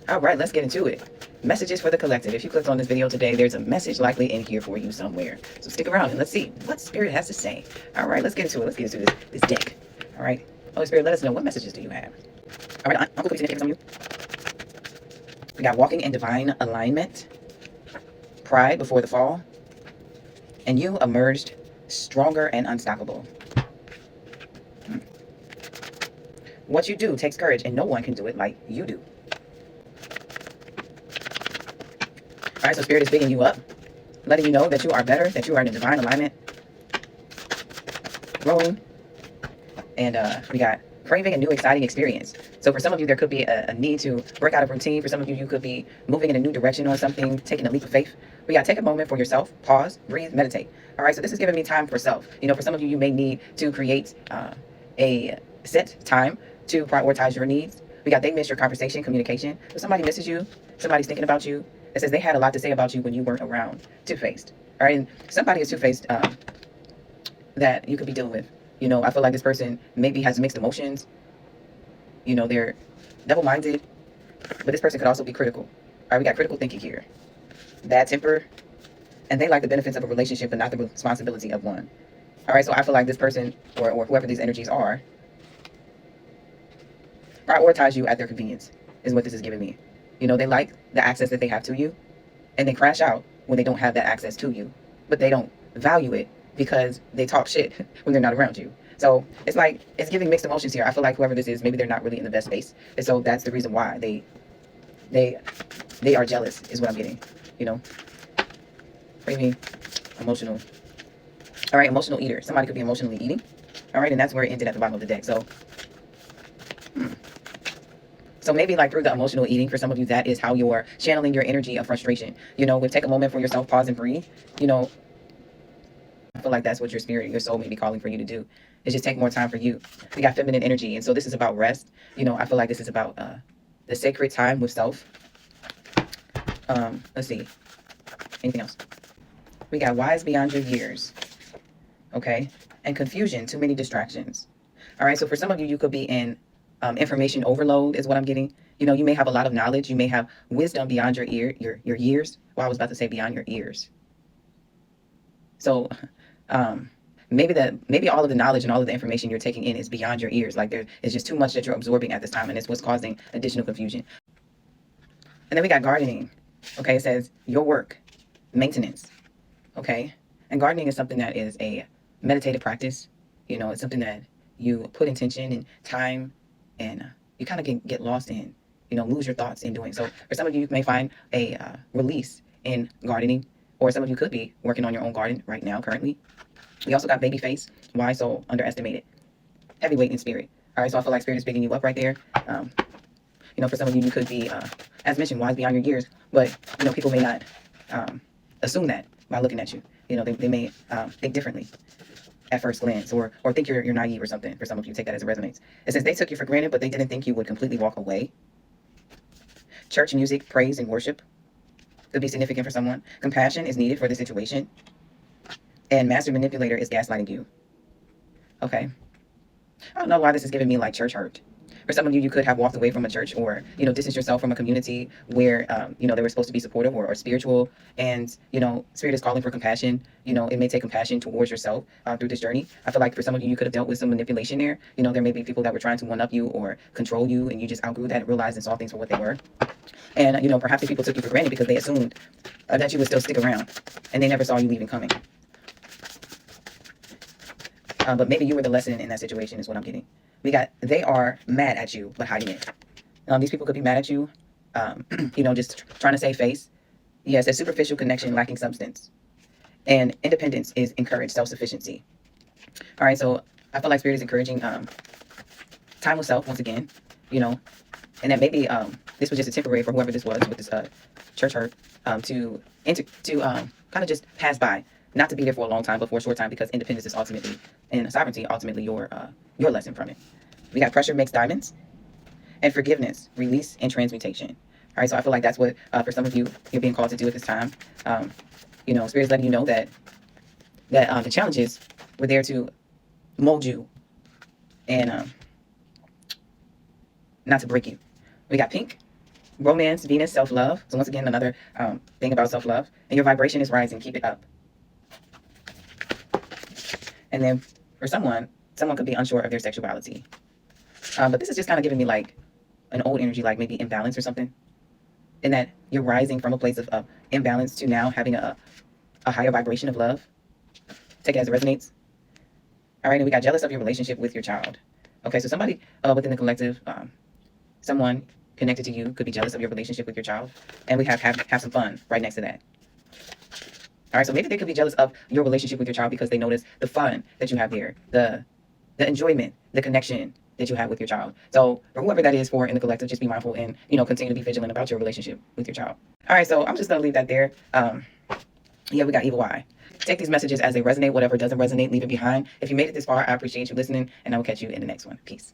All right, let's get into it. Messages for the collective. If you clicked on this video today, there's a message likely in here for you somewhere. So stick around and let's see what Spirit has to say. All right, let's get into it. Let's get into this deck. All right. Holy Spirit, let us know, what messages do you have? All right, Uncle, please indicate on you. We got walking in divine alignment, pride before the fall, and you emerged stronger and unstoppable. What you do takes courage, and no one can do it like you do. All right, so Spirit is bigging you up, letting you know that you are better, that you are in a divine alignment, growing, and we got craving a new exciting experience. So for some of you, there could be a need to break out of routine. For some of you, you could be moving in a new direction on something, taking a leap of faith. We got to take a moment for yourself, pause, breathe, meditate. All right, so this is giving me time for self. You know, for some of you, you may need to create a set time to prioritize your needs. We got they miss your conversation, communication. If somebody misses you, somebody's thinking about you. It says they had a lot to say about you when you weren't around. Two-faced. All right, and somebody is two-faced that you could be dealing with. You know, I feel like this person maybe has mixed emotions. You know, they're double-minded, but this person could also be critical. All right, we got critical thinking here. Bad temper, and they like the benefits of a relationship, but not the responsibility of one. All right, so I feel like this person or whoever these energies are prioritize you at their convenience, is what this is giving me. You know, they like the access that they have to you, and they crash out when they don't have that access to you, but they don't value it because they talk shit when they're not around you. So it's like, it's giving mixed emotions here. I feel like whoever this is, maybe they're not really in the best space. And so that's the reason why they are jealous, is what I'm getting, you know. Craving, emotional. All right, emotional eater. Somebody could be emotionally eating. All right, and that's where it ended at the bottom of the deck. So, So maybe like through the emotional eating, for some of you, that is how you're channeling your energy of frustration. You know, take a moment for yourself, pause and breathe. You know, I feel like that's what your spirit, your soul may be calling for you to do. Is just take more time for you. We got feminine energy. And so this is about rest. You know, I feel like this is about the sacred time with self. Let's see. Anything else? We got wise beyond your years. Okay. And confusion, too many distractions. All right. So for some of you, you could be in information overload is what I'm getting. You know, you may have a lot of knowledge. You may have wisdom beyond your years. Well, I was about to say beyond your ears. So maybe all of the knowledge and all of the information you're taking in is beyond your ears. Like there is just too much that you're absorbing at this time, and it's what's causing additional confusion. And then we got gardening. Okay, it says your work, maintenance. Okay, and gardening is something that is a meditative practice. You know, it's something that you put intention and time, and you kind of can get lost in, you know, lose your thoughts in doing. So for some of you, you may find a release in gardening, or some of you could be working on your own garden right now, currently. We also got baby face. Why so underestimated? Heavyweight in spirit. All right, so I feel like spirit is picking you up right there. You know, for some of you, you could be, as mentioned, wise beyond your years, but, you know, people may not assume that by looking at you. You know, they may think differently at first glance, or think you're naive or something. For some of you, take that as it resonates. It says they took you for granted, but they didn't think you would completely walk away. Church music, praise, and worship could be significant for someone. Compassion is needed for the situation. And master manipulator is gaslighting you. Okay. I don't know why this is giving me like church hurt. For some of you, you could have walked away from a church, or, you know, distanced yourself from a community where, you know, they were supposed to be supportive or spiritual. And, you know, spirit is calling for compassion. You know, it may take compassion towards yourself through this journey. I feel like for some of you, you could have dealt with some manipulation there. You know, there may be people that were trying to one-up you or control you, and you just outgrew that and realized and saw things for what they were. And, you know, perhaps the people took you for granted because they assumed that you would still stick around, and they never saw you leaving coming. But maybe you were the lesson in that situation, is what I'm getting. We got, they are mad at you, but hiding it. These people could be mad at you, you know, just trying to save face. Yes, a superficial connection lacking substance. And independence is encouraged, self-sufficiency. All right, so I feel like spirit is encouraging time with self once again, you know, and that maybe this was just a temporary for whoever this was with this church hurt to kind of just pass by. Not to be there for a long time, but for a short time, because independence is ultimately, and sovereignty, ultimately your lesson from it. We got pressure makes diamonds, and forgiveness, release, and transmutation. All right, so I feel like that's what, for some of you, you're being called to do at this time. You know, Spirit is letting you know that the challenges were there to mold you and not to break you. We got pink, Romance, Venus, self-love. So once again, another thing about self-love. And your vibration is rising. Keep it up. And then for someone could be unsure of their sexuality. But this is just kind of giving me like an old energy, like maybe imbalance or something. In that you're rising from a place of imbalance to now having a higher vibration of love. Take it as it resonates. All right, and we got jealous of your relationship with your child. Okay, so somebody within the collective, someone connected to you could be jealous of your relationship with your child. And we have some fun right next to that. All right, so maybe they could be jealous of your relationship with your child because they notice the fun that you have there, the enjoyment, the connection that you have with your child. So for whoever that is for in the collective, just be mindful and, continue to be vigilant about your relationship with your child. All right, so I'm just going to leave that there. Yeah, we got evil eye. Take these messages as they resonate. Whatever doesn't resonate, leave it behind. If you made it this far, I appreciate you listening, and I will catch you in the next one. Peace.